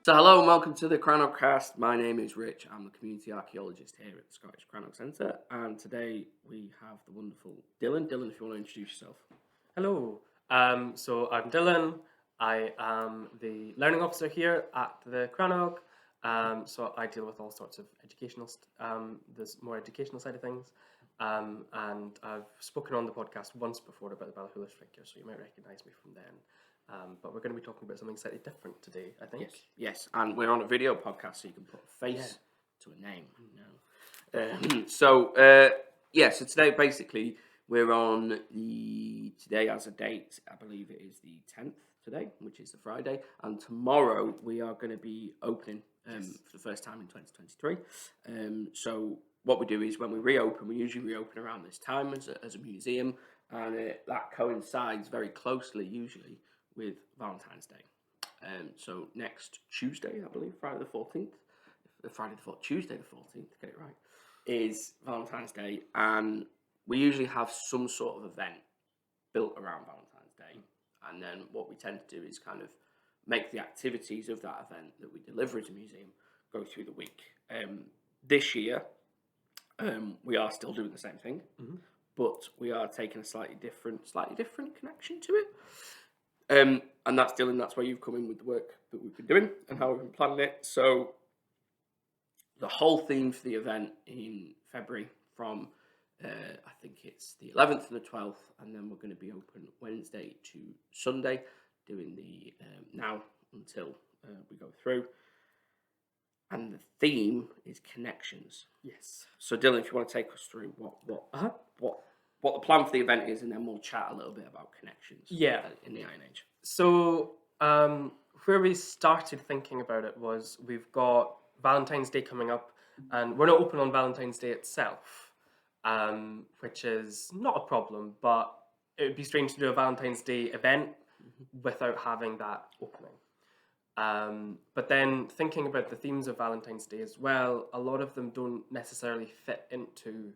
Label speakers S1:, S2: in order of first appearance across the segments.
S1: So hello and welcome to the Crannog cast. My name is Rich. I'm the community archaeologist here at the Scottish Crannog Centre, and today we have the wonderful Dylan. Dylan, if you want to introduce yourself.
S2: Hello. So I'm Dylan. I am the learning officer here at the Crannog. So I deal with all sorts of educational, there's more educational side of things. And I've spoken on the podcast once before about the Ballahoola figure, so you might recognise me from then. But we're going to be talking about something slightly different today, I think.
S1: Yes, and we're on a video podcast, so you can put a face to a name. So today basically we're on today as a date. I believe it is the 10th today, which is the Friday, and tomorrow we are going to be opening for the first time in 2023. So what we do is when we reopen, we usually reopen around this time as a museum, and that coincides very closely usually with Valentine's Day. So next Tuesday, I believe, Tuesday the 14th, get it right, is Valentine's Day, and we usually have some sort of event built around Valentine's Day, and then what we tend to do is kind of make the activities of that event that we deliver as a museum go through the week. This year, we are still doing the same thing, but we are taking a slightly different connection to it. And that's Dylan, that's where you've come in with the work that we've been doing and how we've been planning it. So the whole theme for the event in February from, I think it's the 11th and the 12th, and then we're going to be open Wednesday to Sunday, doing the now until we go through. And the theme is connections.
S2: Yes.
S1: So Dylan, if you want to take us through what the plan for the event is, and then we'll chat a little bit about connections. In the Iron Age.
S2: So where we started thinking about it was we've got Valentine's Day coming up, and we're not open on Valentine's Day itself, which is not a problem, but it would be strange to do a Valentine's Day event without having that opening. But then thinking about the themes of Valentine's Day as well, a lot of them don't necessarily fit into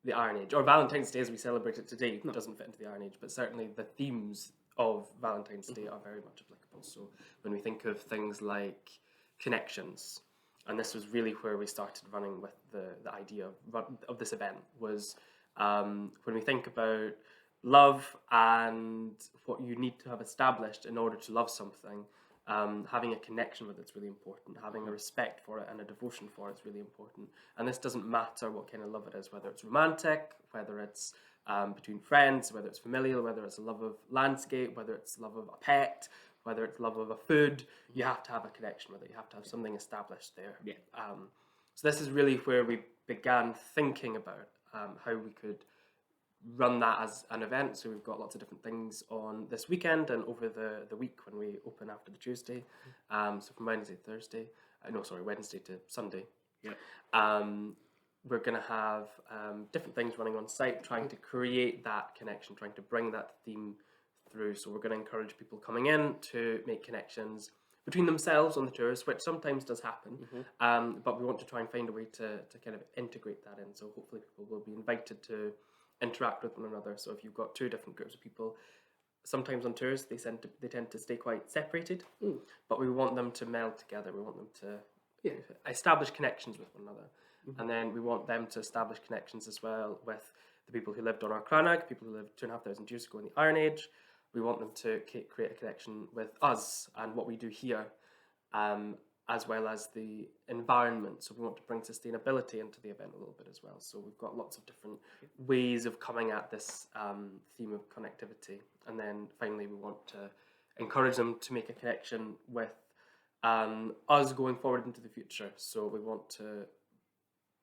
S2: the Iron Age, or Valentine's Day as we celebrate it today doesn't fit into the Iron Age, but certainly the themes of Valentine's Day are very much applicable. So when we think of things like connections, and this was really where we started running with the idea of this event, was when we think about love and what you need to have established in order to love something, having a connection with it's really important. Having a respect for it and a devotion for it's really important. And this doesn't matter what kind of love it is, whether it's romantic, whether it's between friends, whether it's familial, whether it's a love of landscape, whether it's love of a pet, whether it's love of a food. You have to have a connection with it. You have to have something established there. So this is really where we began thinking about how we could run that as an event. So we've got lots of different things on this weekend and over the week when we open after the Tuesday. So from Wednesday to Sunday. We're going to have different things running on site, trying to create that connection, trying to bring that theme through. So we're going to encourage people coming in to make connections between themselves on the tours, which sometimes does happen, but we want to try and find a way to kind of integrate that in. So hopefully people will be invited to interact with one another. So if you've got two different groups of people, sometimes on tours they tend to stay quite separated, but we want them to meld together. We want them to establish connections with one another, and then we want them to establish connections as well with the people who lived on our Crannog, people who lived 2,500 years ago in the Iron Age. We want them to create a connection with us and what we do here, as well as the environment. So we want to bring sustainability into the event a little bit as well. So we've got lots of different ways of coming at this theme of connectivity. And then finally, we want to encourage them to make a connection with us going forward into the future. So we want to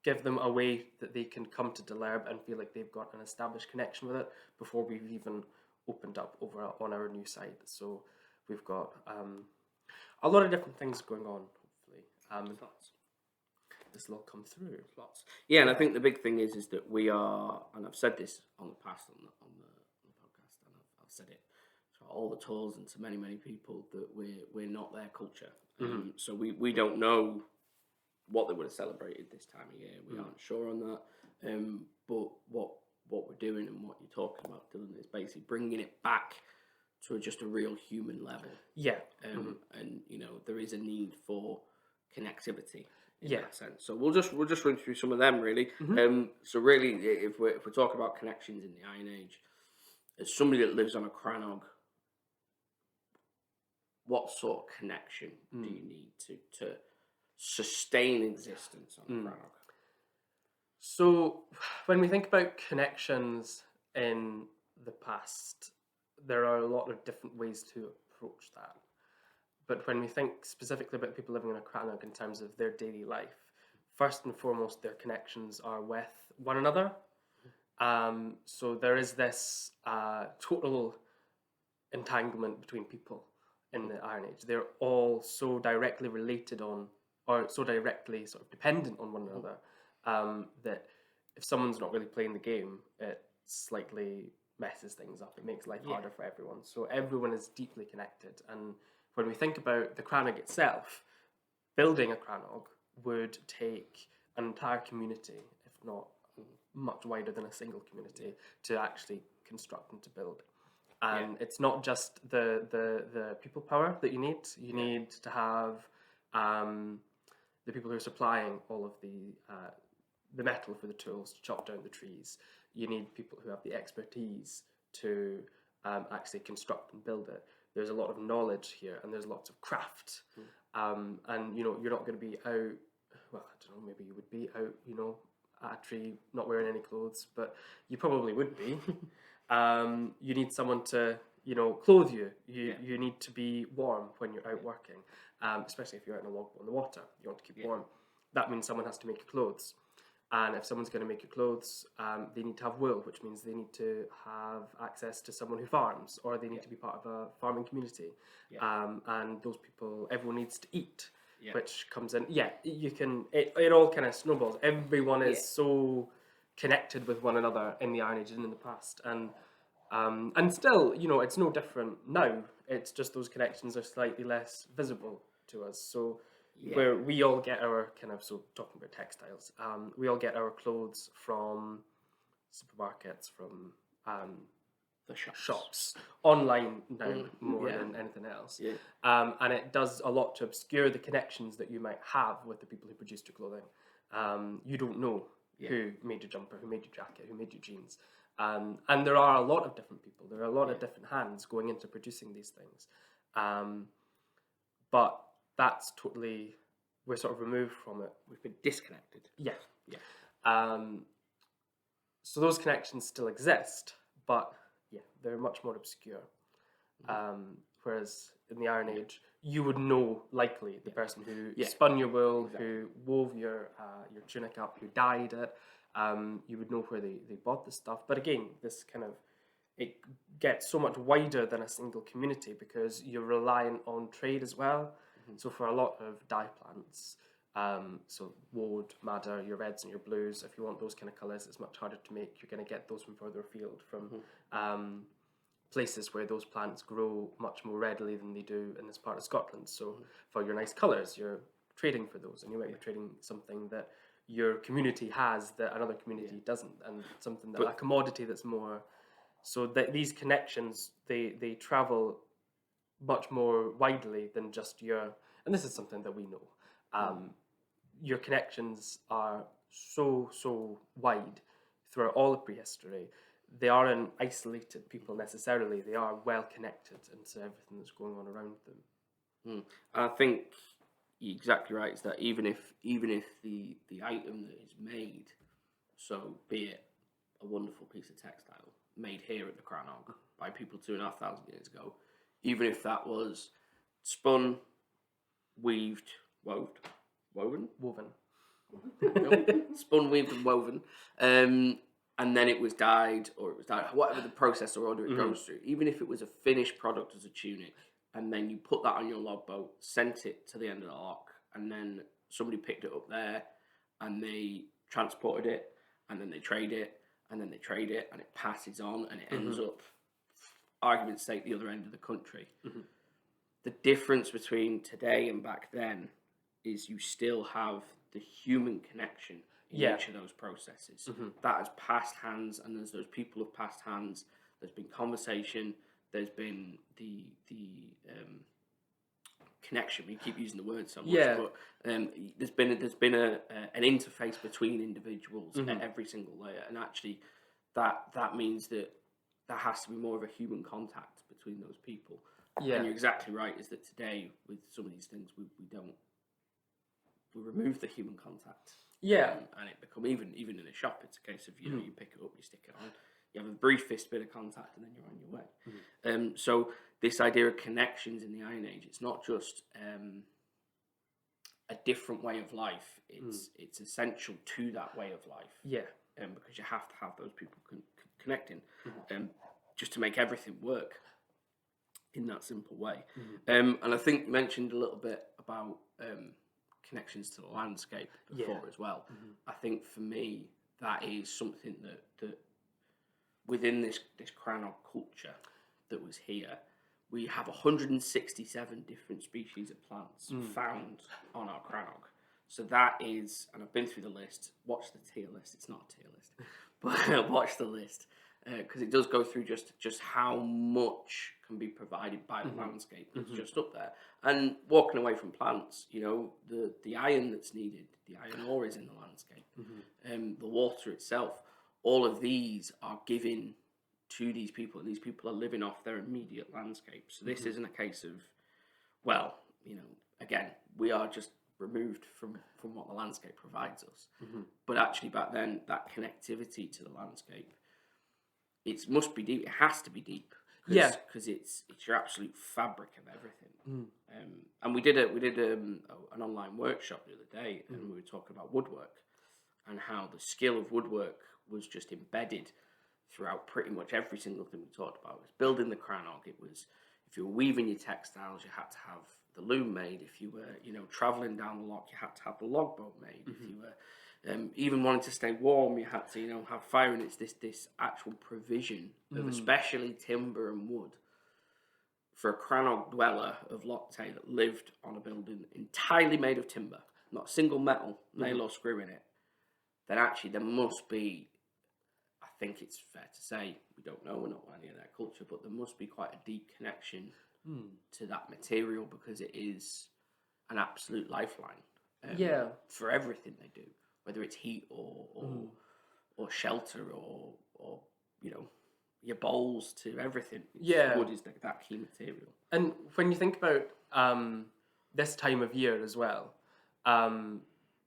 S2: give them a way that they can come to Delerb and feel like they've got an established connection with it before we've even opened up over on our new site. So we've got a lot of different things going on, hopefully. This will all come through.
S1: Lots. Yeah, and I think the big thing is that we are, and I've said this on the past on the podcast, and I've said it to all the tours and to many people, that we're not their culture. So we don't know what they would have celebrated this time of year. We aren't sure on that. But what we're doing and what you're talking about, Dylan, is basically bringing it back to just a real human level.
S2: Yeah.
S1: And there is a need for connectivity in
S2: Yeah.
S1: that sense. So we'll just run through some of them really. So really, if we're talking about connections in the Iron Age, as somebody that lives on a Crannog, what sort of connection do you need to sustain existence on a Crannog?
S2: So when we think about connections in the past, there are a lot of different ways to approach that. But when we think specifically about people living in a Crannog in terms of their daily life, first and foremost, their connections are with one another. So there is this total entanglement between people in the Iron Age. They're all so directly related on, or so directly sort of dependent on one another, that if someone's not really playing the game, it slightly messes things up. It makes life harder for everyone. So everyone is deeply connected. And when we think about the Crannog itself, building a Crannog would take an entire community, if not much wider than a single community, to actually construct and to build. And it's not just the people power that you need. You need to have the people who are supplying all of the metal for the tools to chop down the trees. You need people who have the expertise to actually construct and build it. There's a lot of knowledge here, and there's lots of craft. And you're not going to be out. Well, I don't know. Maybe you would be out. At a tree, not wearing any clothes, but you probably would be. You need someone to, clothe you. You need to be warm when you're out working, especially if you're out on a log on the water. You want to keep warm. That means someone has to make your clothes. And if someone's going to make your clothes, they need to have wool, which means they need to have access to someone who farms, or they need to be part of a farming community. And those people, everyone needs to eat. Which comes in, you can, it all kind of snowballs. Everyone is so connected with one another in the Iron Age and in the past. And still, it's no different now. It's just those connections are slightly less visible to us. So where we all get our so talking about textiles, we all get our clothes from supermarkets, from
S1: The
S2: shops online now more than anything else. And it does a lot to obscure the connections that you might have with the people who produced your clothing. You don't know who made your jumper, who made your jacket, who made your jeans. And there are a lot of different people. There are a lot of different hands going into producing these things. But that's totally, we're sort of removed from it.
S1: We've been disconnected.
S2: So those connections still exist, but they're much more obscure. Whereas in the Iron Age, you would know likely the person who spun your wool, who wove your tunic up, who dyed it. You would know where they bought the stuff. But again, this it gets so much wider than a single community because you're reliant on trade as well. So for a lot of dye plants, so woad, madder, your reds and your blues, if you want those kind of colours, it's much harder to make. You're going to get those from further afield, from places where those plants grow much more readily than they do in this part of Scotland. So for your nice colours, you're trading for those, and you might be trading something that your community has that another community doesn't, and something that a commodity that's more. So that these connections, they travel much more widely than just your, and this is something that we know. Your connections are so wide throughout all of prehistory. They aren't isolated people necessarily. They are well connected into everything that's going on around them.
S1: I think you're exactly right. Is that even if the item that is made, so be it a wonderful piece of textile made here at the Crannog by people 2,500 years ago, even if that was spun, weaved, woven, spun, weaved, and woven, and then it was dyed, or it was dyed, whatever the process or order it goes through, even if it was a finished product as a tunic, and then you put that on your logboat, sent it to the end of the lock, and then somebody picked it up there, and they transported it, and then they trade it, and then they trade it, and it passes on, and it ends up, argument's sake, the other end of the country. The difference between today and back then is you still have the human connection in each of those processes. That has passed hands, and as those people have passed hands, there's been conversation, there's been the connection. We keep using the word so much,
S2: Yeah.
S1: but there's been an interface between individuals at every single layer, and actually that means that there has to be more of a human contact between those people.
S2: Yeah.
S1: And you're exactly right. Is that today with some of these things we remove the human contact.
S2: Yeah.
S1: And it become even in a shop, it's a case of you pick it up, you stick it on, you have a briefest bit of contact, and then you're on your way. So this idea of connections in the Iron Age, it's not just a different way of life. It's essential to that way of life.
S2: Yeah.
S1: Because you have to have those people connecting, just to make everything work in that simple way. And I think you mentioned a little bit about connections to the landscape before as well. I think for me that is something that within this Crannog culture that was here, we have 167 different species of plants found on our Crannog. So that is, and I've been through the list, watch the tier list, it's not a tier list, but watch the list, because it does go through just how much can be provided by the landscape that's just up there. And walking away from plants, the iron that's needed, the iron ore is in the landscape, the water itself, all of these are given to these people, and these people are living off their immediate landscape. So this isn't a case of, well, again, we are just removed from what the landscape provides us. But actually back then, that connectivity to the landscape, it must be deep. It has to be deep. Because it's your absolute fabric of everything. And we did an online workshop the other day, and we were talking about woodwork and how the skill of woodwork was just embedded throughout pretty much every single thing we talked about. It was building the Crannog. It was, if you were weaving your textiles, you had to have the loom made. If you were, traveling down the lock, you had to have the log boat made. If you were even wanting to stay warm, you had to, have fire. And it's this actual provision of especially timber and wood for a Crannog dweller of Locktay that lived on a building entirely made of timber, not a single metal nail or screw in it. Then actually there must be, I think it's fair to say, we don't know, we're not any of their culture, but there must be quite a deep connection to that material, because it is an absolute lifeline for everything they do, whether it's heat or shelter or your bowls to everything. Wood is that key material.
S2: And when you think about this time of year as well,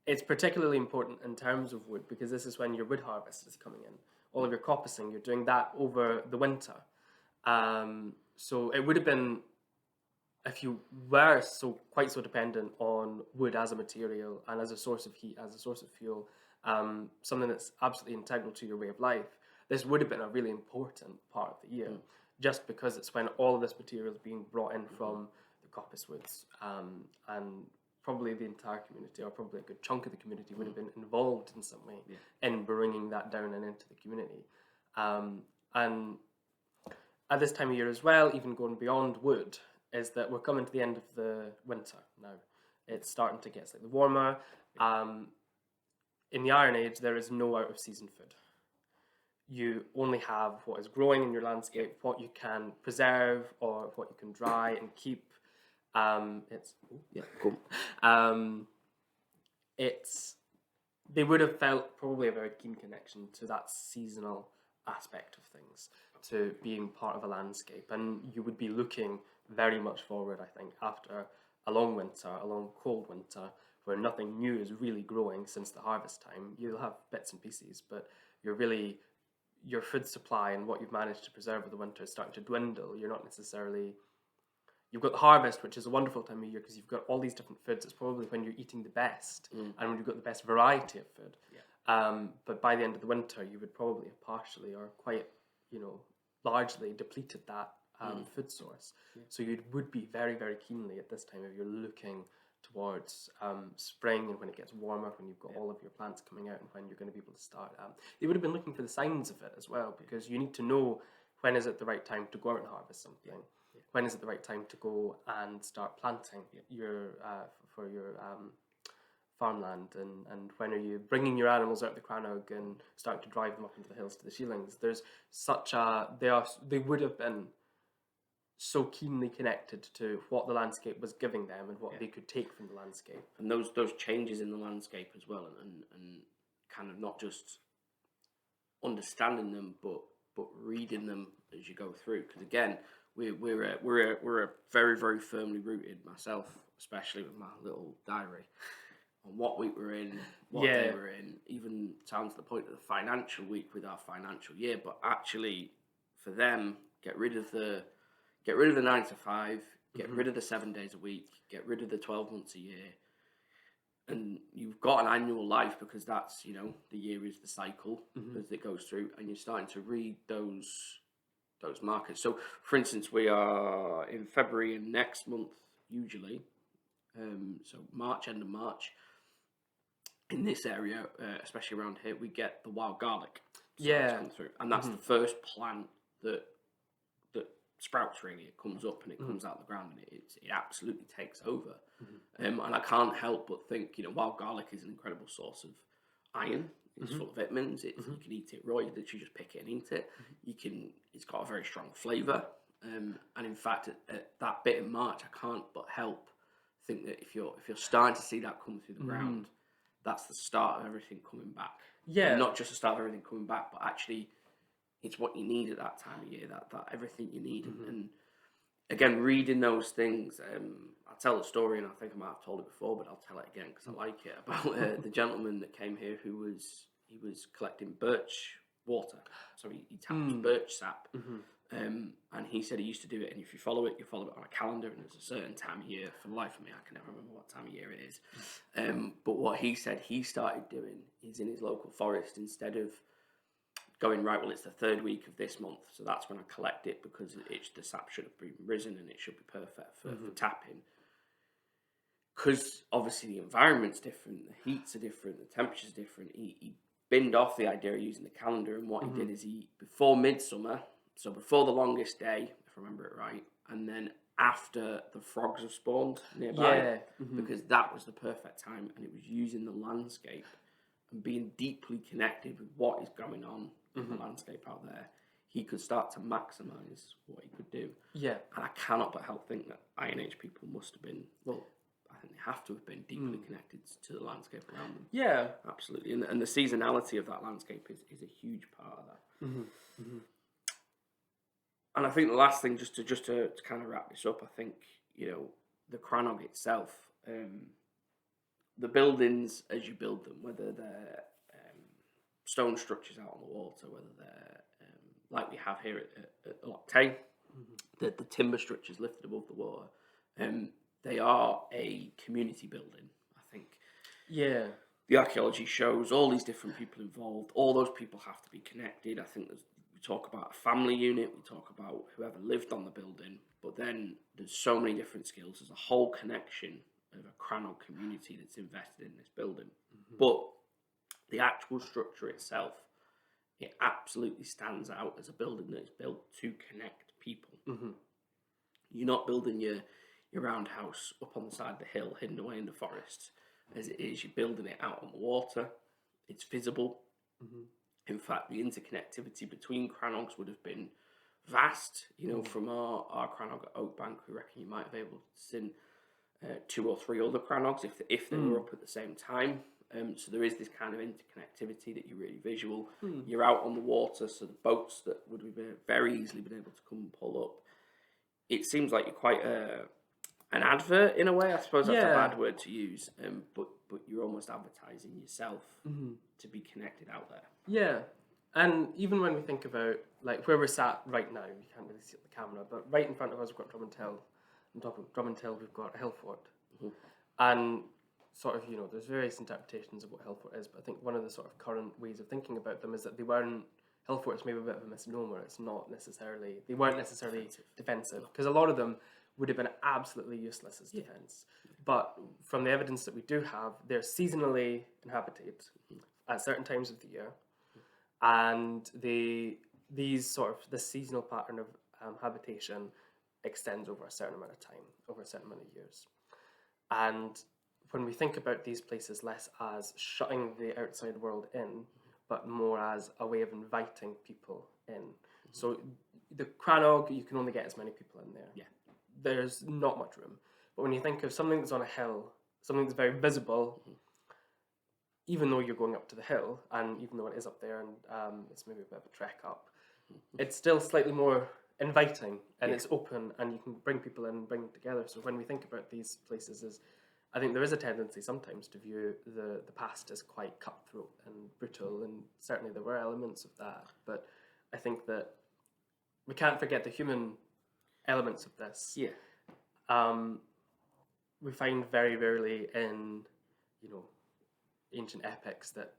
S2: it's particularly important in terms of wood, because this is when your wood harvest is coming in. All of your coppicing, you're doing that over the winter. So it would have been, if you were quite so dependent on wood as a material and as a source of heat, as a source of fuel, something that's absolutely integral to your way of life, this would have been a really important part of the year, just because it's when all of this material is being brought in from the coppice woods, and probably the entire community, or probably a good chunk of the community, would have been involved in some way in bringing that down and into the community. And at this time of year as well, even going beyond wood, is that we're coming to the end of the winter now. It's starting to get slightly warmer. In the Iron Age, there is no out-of-season food. You only have what is growing in your landscape, what you can preserve or what you can dry and keep. They would have felt probably a very keen connection to that seasonal aspect of things, to being part of a landscape, and you would be looking very much forward, I think, after a long winter, a long cold winter, where nothing new is really growing since the harvest time. You'll have bits and pieces, but your food supply and what you've managed to preserve over the winter is starting to dwindle. You're not necessarily... You've got the harvest, which is a wonderful time of year because you've got all these different foods. It's probably when you're eating the best and when you've got the best variety of food. But by the end of the winter, you would probably have partially or quite, largely depleted that food source. So you would be very, very keenly at this time of year looking towards spring, and when it gets warmer, when you've got all of your plants coming out and when you're going to be able to start. They would have been looking for the signs of it as well, because you need to know when is it the right time to go out and harvest something. When is it the right time to go and start planting for your farmland, and when are you bringing your animals out of the Crannog and starting to drive them up into the hills to the sheilings? There's such a they would have been so keenly connected to what the landscape was giving them and what they could take from the landscape.
S1: And those changes in the landscape as well, and kind of not just understanding them, but reading them as you go through. Because again, we're a very, very firmly rooted, myself especially with my little diary, on what week we're in, what day we're in, even down to the point of the financial week with our financial year. But actually, for them, get rid of the 9 to 5, get rid of the 7 days a week, get rid of the 12 months a year, and you've got an annual life, because that's, the year is the cycle as it goes through, and you're starting to read those markers. So, for instance, we are in February, and next month usually, so March, end of March, in this area, especially around here, we get the wild garlic. Come through, and that's the first plant that sprouts. Really, it comes up and it comes out of the ground, and it absolutely takes over. And I can't help but think, wild garlic is an incredible source of iron. It's full of vitamins. You can eat it raw. You literally just pick it and eat it. It's got a very strong flavour. And in fact, at that bit in March, I can't but help think that if you're starting to see that come through the ground, that's the start of everything coming back.
S2: Yeah.
S1: And not just the start of everything coming back, but actually, it's what you need at that time of year. That everything you need. And again, reading those things. I'll tell the story, and I think I might have told it before, but I'll tell it again because I like it, about the gentleman that came here who was collecting birch water. So he taps birch sap. And he said he used to do it, and if you follow it on a calendar, and there's a certain time of year. For the life of me, I can never remember what time of year it is. But what he said he started doing is, in his local forest, instead of going, right, well, it's the 3rd week of this month, so that's when I collect it, because the sap should have been risen and it should be perfect for tapping. Because obviously the environment's different, the heats are different, the temperature's different. He binned off the idea of using the calendar, and what he did is, before midsummer, so before the longest day, if I remember it right, and then after the frogs have spawned nearby, because that was the perfect time, and it was using the landscape and being deeply connected with what is going on in the landscape out there, he could start to maximise what he could do. Yeah. And I cannot but help think that INH people must have been, well, I think they have to have been deeply connected to the landscape around them. Yeah. Absolutely. And the seasonality of that landscape is a huge part of that. And I think the last thing, just to kind of wrap this up, I think, the Crannog itself, the buildings as you build them, whether they're stone structures out on the water, whether they're like we have here at Lochtay, the timber structures lifted above the water, they are a community building, I think. Yeah. The archaeology shows all these different people involved. All those people have to be connected. I think we talk about a family unit, we talk about whoever lived on the building, but then there's so many different skills. There's a whole connection of a Crannog community that's invested in this building. But the actual structure itself, it absolutely stands out as a building that is built to connect people. You're not building your roundhouse up on the side of the hill, hidden away in the forest, as it is. You're building it out on the water. It's visible. In fact, the interconnectivity between Crannogs would have been vast. From our Crannog at Oakbank, we reckon you might have been able to see 2 or 3 other Crannogs if they were up at the same time. So there is this kind of interconnectivity that you're really visual. You're out on the water, so the boats that would have very easily been able to come and pull up. It seems like you're quite an advert in a way. I suppose that's a bad word to use, but you're almost advertising yourself to be connected out there. Yeah, and even when we think about like where we're sat right now, you can't really see it on the camera, but right in front of us we've got Drummondhill. On top of Drummondhill we've got a hill fort, and sort of, there's various interpretations of what hill fort is, but I think one of the sort of current ways of thinking about them is that they weren't, hill forts maybe a bit of a misnomer. They weren't necessarily defensive, because a lot of them would have been absolutely useless as defence. But from the evidence that we do have, they're seasonally inhabited at certain times of the year, and this seasonal pattern of habitation extends over a certain amount of time, over a certain amount of years. And when we think about these places less as shutting the outside world in, but more as a way of inviting people in. So
S2: the Crannog, you can only get as many people in there.
S1: Yeah.
S2: There's not much room. But when you think of something that's on a hill, something that's very visible, even though you're going up to the hill, and even though it is up there and it's maybe a bit of a trek up, it's still slightly more inviting, and it's open, and you can bring people in and bring them together. So when we think about these places, I think there is a tendency sometimes to view the past as quite cutthroat and brutal, and certainly there were elements of that. But I think that we can't forget the human elements of this.
S1: Yeah.
S2: We find very rarely in, ancient epics that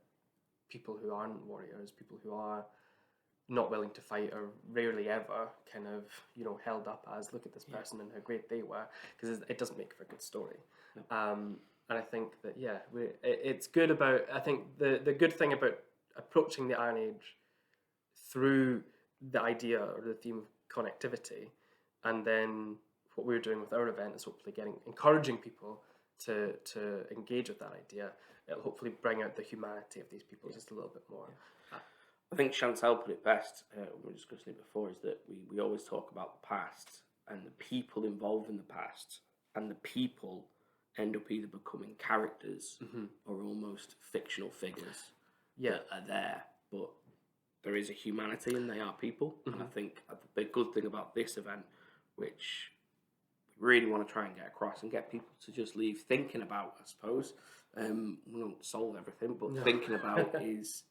S2: people who aren't warriors, people who are not willing to fight, are rarely ever kind of, held up as, look at this person and how great they were, because it doesn't make for a good story. No. And I think that, it's good about, I think the good thing about approaching the Iron Age through the idea or the theme of connectivity, and then what we're doing with our event is hopefully encouraging people to engage with that idea. It'll hopefully bring out the humanity of these people just a little bit more.
S1: I think Chantal put it best, we were discussing it before, is that we always talk about the past and the people involved in the past, and the people end up either becoming characters or almost fictional figures that are there, but there is a humanity and they are people. And I think the good thing about this event, which we really want to try and get across and get people to just leave thinking about, I suppose, we don't solve everything, but thinking about is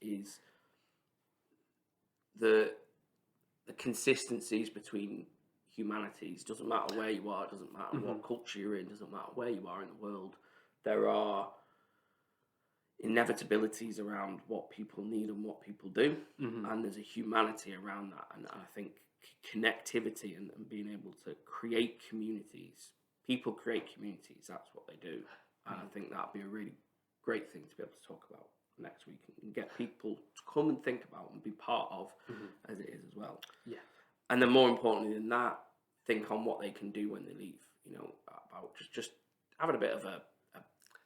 S1: the consistencies between humanities. Doesn't matter where you are, doesn't matter what culture you're in, doesn't matter where you are in the world, there are inevitabilities around what people need and what people do, and there's a humanity around that. And I think connectivity and being able to create communities, people create communities, that's what they do. And I think that'd be a really great thing to be able to talk about next week and get people to come and think about and be part of as it is as well. Yeah. And then more importantly than that, think on what they can do when they leave, about just having a bit of a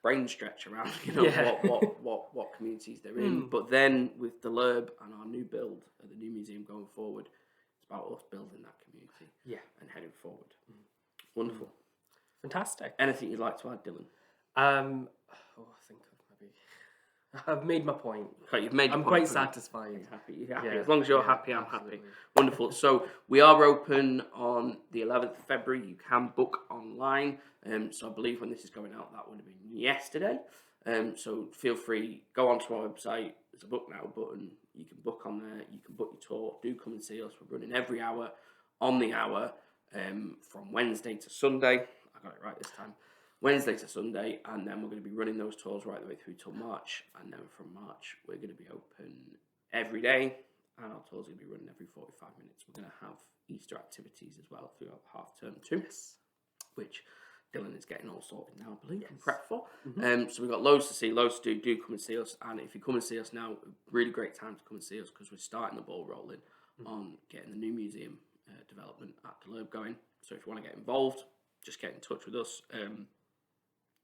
S1: brain stretch around, what communities they're in. But then with the Lerb and our new build at the new museum going forward, it's about us building that community and heading forward. Wonderful.
S2: Fantastic.
S1: Anything you'd like to add, Dylan?
S2: I think I've made my point.
S1: Okay, you've made your
S2: I'm
S1: point.
S2: quite satisfied.
S1: You're happy. As long as you're happy, I'm happy. Wonderful. So we are open on the 11th of February. You can book online. So I believe when this is going out, that would have been yesterday. So feel free, go onto our website. There's a book now button. You can book on there. You can book your tour. Do come and see us. We're running every hour on the hour from Wednesday to Sunday. I got it right this time. Wednesday to Sunday, and then we're going to be running those tours right the way through till March, and then from March we're going to be open every day, and our tours are going to be running every 45 minutes. We're going to have Easter activities as well throughout the half term too, which Dylan is getting all sorted now, I believe, and prepped for. So we've got loads to see, loads to do. Do come and see us, and if you come and see us now, really great time to come and see us because we're starting the ball rolling on getting the new museum development at the Lerb going. So if you want to get involved, just get in touch with us.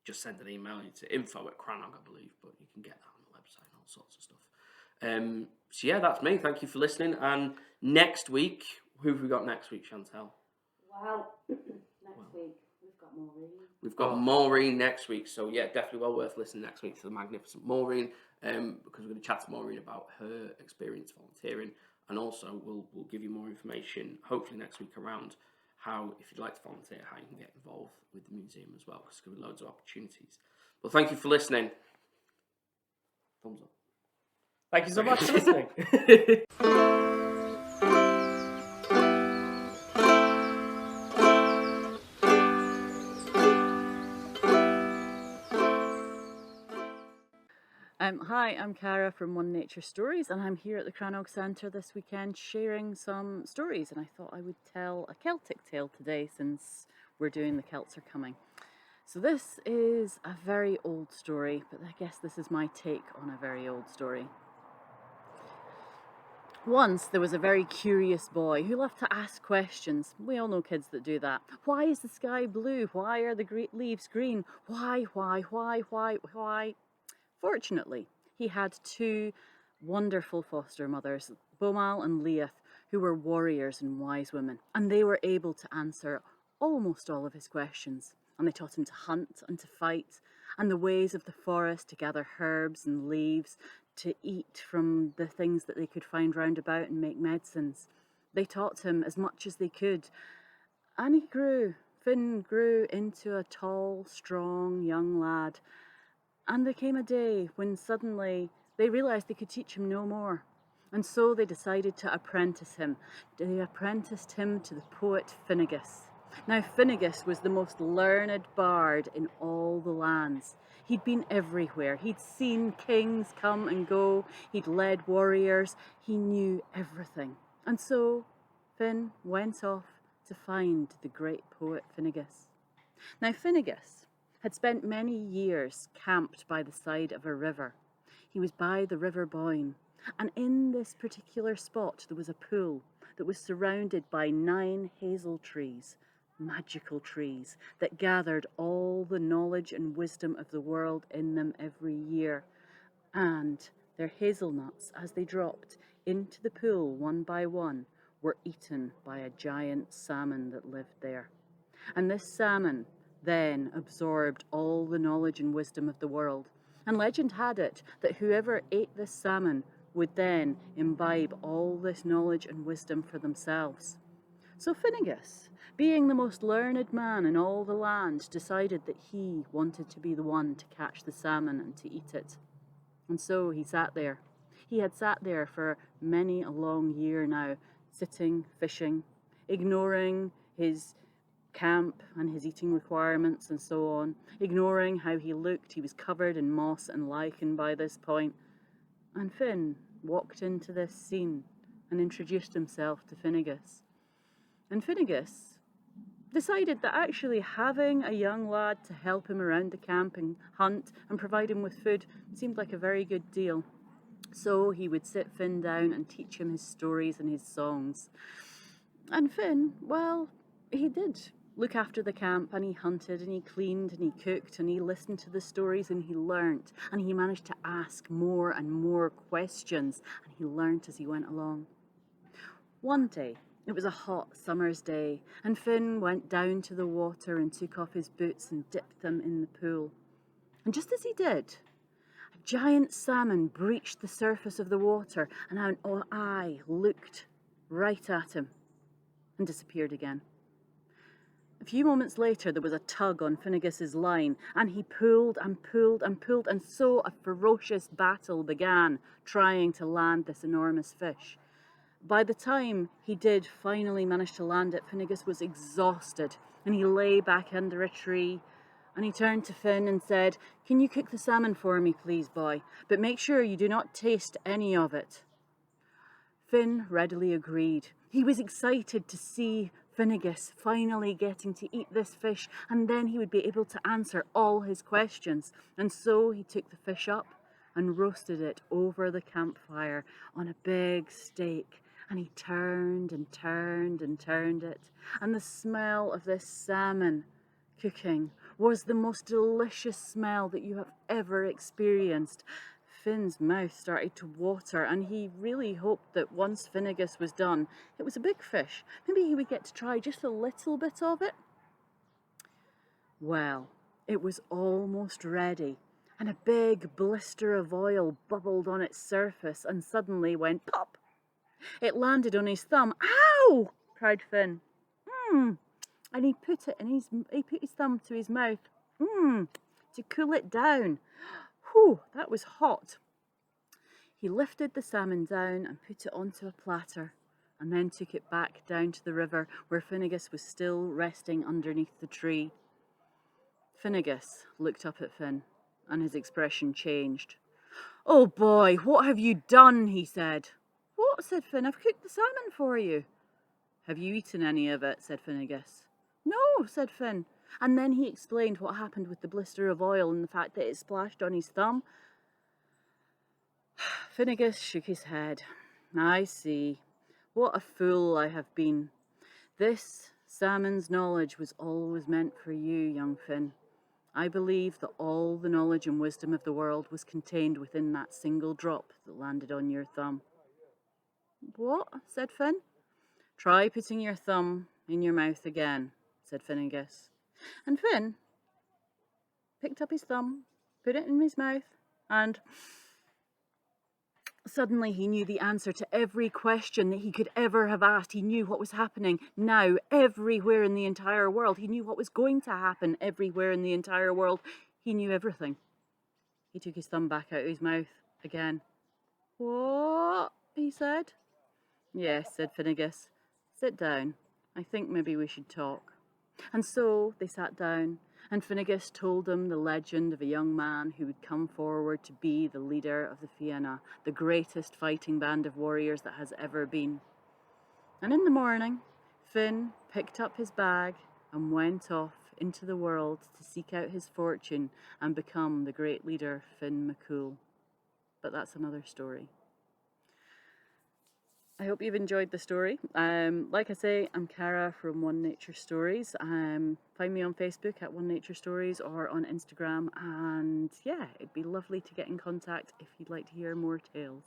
S1: Just send an email to info@Crannog, I believe, but you can get that on the website and all sorts of stuff. So yeah, that's me. Thank you for listening. And next week, who have we got next week, Chantal?
S3: Well, next week we've got Maureen.
S1: We've got Maureen next week. So yeah, definitely well worth listening next week to the magnificent Maureen, because we're going to chat to Maureen about her experience volunteering, and also we'll give you more information hopefully next week around how, if you'd like to volunteer, how you can get involved with the museum as well, because there's going to be loads of opportunities. Well, thank you for listening. Thumbs up.
S2: Thank you so much for listening.
S3: Hi, I'm Cara from One Nature Stories, and I'm here at the Crannog Centre this weekend sharing some stories, and I thought I would tell a Celtic tale today since we're doing The Celts Are Coming. So this is a very old story, but I guess this is my take on a very old story. Once there was a very curious boy who loved to ask questions. We all know kids that do that. Why is the sky blue? Why are the leaves green? Why? Fortunately, he had two wonderful foster mothers, Bomal and Leith, who were warriors and wise women, and they were able to answer almost all of his questions. And they taught him to hunt and to fight, and the ways of the forest, to gather herbs and leaves, to eat from the things that they could find round about and make medicines. They taught him as much as they could, and he grew. Finn grew into a tall, strong young lad. And there came a day when suddenly they realised they could teach him no more. And so they decided to apprentice him. They apprenticed him to the poet Finnegas. Now, Finnegas was the most learned bard in all the lands. He'd been everywhere. He'd seen kings come and go. He'd led warriors. He knew everything. And so Finn went off to find the great poet Finnegas. Now, Finnegas had spent many years camped by the side of a river. He was by the River Boyne, and in this particular spot there was a pool that was surrounded by 9 hazel trees, magical trees that gathered all the knowledge and wisdom of the world in them every year. And their hazelnuts, as they dropped into the pool one by one, were eaten by a giant salmon that lived there. And this salmon then absorbed all the knowledge and wisdom of the world. And legend had it that whoever ate this salmon would then imbibe all this knowledge and wisdom for themselves. So Finnegas, being the most learned man in all the land, decided that he wanted to be the one to catch the salmon and to eat it. And so he sat there. He had sat there for many a long year now, sitting, fishing, ignoring his camp and his eating requirements and so on, ignoring how he looked. He was covered in moss and lichen by this point. And Finn walked into this scene and introduced himself to Finnegas. And Finnegas decided that actually having a young lad to help him around the camp and hunt and provide him with food seemed like a very good deal. So he would sit Finn down and teach him his stories and his songs. And Finn, well, he did look after the camp, and he hunted and he cleaned and he cooked and he listened to the stories and he learnt, and he managed to ask more and more questions, and he learnt as he went along. One day, it was a hot summer's day, and Finn went down to the water and took off his boots and dipped them in the pool. And just as he did, a giant salmon breached the surface of the water, and an eye looked right at him and disappeared again. A few moments later, there was a tug on Finnegas's line, and he pulled and pulled and pulled, and so a ferocious battle began, trying to land this enormous fish. By the time he did finally manage to land it, Finnegas was exhausted, and he lay back under a tree, and he turned to Finn and said, "Can you cook the salmon for me, please, boy? But make sure you do not taste any of it." Finn readily agreed. He was excited to see Finnegas finally getting to eat this fish, and then he would be able to answer all his questions. And so he took the fish up and roasted it over the campfire on a big steak, and he turned and turned and turned it, and the smell of this salmon cooking was the most delicious smell that you have ever experienced. Finn's mouth started to water, and he really hoped that once Finnegas was done, it was a big fish, maybe he would get to try just a little bit of it. Well, it was almost ready, and a big blister of oil bubbled on its surface and suddenly went pop. It landed on his thumb. "Ow!" cried Finn. And he put his thumb to his mouth to cool it down. Whew, that was hot. He lifted the salmon down and put it onto a platter, and then took it back down to the river where Finnegas was still resting underneath the tree. Finnegas looked up at Finn, and his expression changed. "Oh boy, what have you done?" he said. "What?" said Finn. "I've cooked the salmon for you." "Have you eaten any of it?" said Finnegas. "No," said Finn. And then he explained what happened with the blister of oil and the fact that it splashed on his thumb. Finnegas shook his head. "I see. What a fool I have been. This salmon's knowledge was always meant for you, young Finn. I believe that all the knowledge and wisdom of the world was contained within that single drop that landed on your thumb." "What?" said Finn. Try putting your thumb in your mouth again, said Finnegas. And Finn picked up his thumb, put it in his mouth, and suddenly he knew the answer to every question that he could ever have asked. He knew what was happening now everywhere in the entire world. He knew what was going to happen everywhere in the entire world. He knew everything. He took his thumb back out of his mouth again. What? He said. Yes, said Finnegas. Sit down. I think maybe we should talk. And so they sat down, and Finnegas told them the legend of a young man who would come forward to be the leader of the Fianna, the greatest fighting band of warriors that has ever been. And in the morning, Finn picked up his bag and went off into the world to seek out his fortune and become the great leader Finn McCool. But that's another story. I hope you've enjoyed the story. Like I say, I'm Cara from One Nature Stories. Find me on Facebook at One Nature Stories or on Instagram. And yeah, it'd be lovely to get in contact if you'd like to hear more tales.